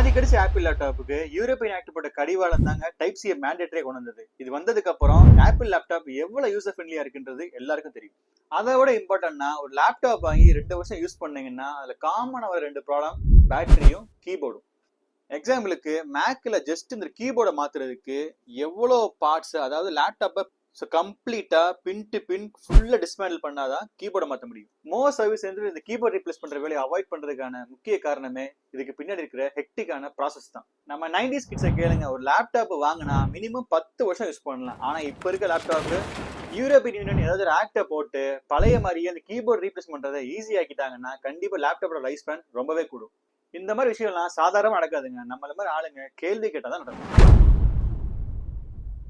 பாதி கடிச்ச apple லேப்டாப்புக்கு European act போட்ட கடிவாளம் தாங்க டைப் சி மேண்டேட்டரே கொண்டு வந்தது. இது வந்ததுக்கு அப்புறம் ஆப்பிள் லேப்டாப் எவ்வளவு யூசர் ஃப்ரெண்ட்லியா இருக்குன்றது எல்லாருக்கும் தெரியும். அதை விட இம்பார்ட்டன்ட்னா ஒரு லேப்டாப் வாங்கி 2 வருஷம் யூஸ் பண்ணீங்கன்னா அதுல காமன் ஆகிற 2 ப்ராப்ளம் பேட்டரியும் கீபோர்டும். எக்ஸாம்பிளுக்கு மேக்ல ஜஸ்ட் இந்த கீபோர்டை மாத்துறதுக்கு எவ்வளோ பார்ட்ஸ், அதாவது லேப்டாப்பை கம்ப்ளீட்டா பின் டு பின் ஃபுல்லா டிஸ்மேண்டில் பண்ணாதான் கீபோர்டை மாற்ற முடியும். மோஸ்ட் சர்வீஸ் இந்த கீபோர்ட் ரீப்ளேஸ் பண்ற வேலையை அவாய்ட் பண்றதுக்கான முக்கிய காரணமே இதுக்கு பின்னாடி இருக்கிற ஹெக்டிக்கான ப்ராசஸ் தான். நம்ம 90s கிட்ஸை கேளுங்க, ஒரு லேப்டாப் வாங்கினா மினிமம் 10 வருஷம் யூஸ் பண்ணலாம். ஆனா இப்ப இருக்க லேப்டாப் யூரோப்பியன் யூனியன் ஏதாவது ஒரு ஆக்டை போட்டு பழைய மாதிரியே அந்த கீபோர்ட் ரீப்ளேஸ் பண்றதை ஈஸி ஆக்கிட்டாங்கன்னா கண்டிப்பா லேப்டாப்போட லைஃப் ஸ்பேன் ரொம்பவே கூடும். இந்த மாதிரி விஷயம்லாம் சாதாரணமா நடக்காதுங்க. நம்மள மாதிரி ஆளுங்க கேள்வி கேட்டாதான் நடக்கும்.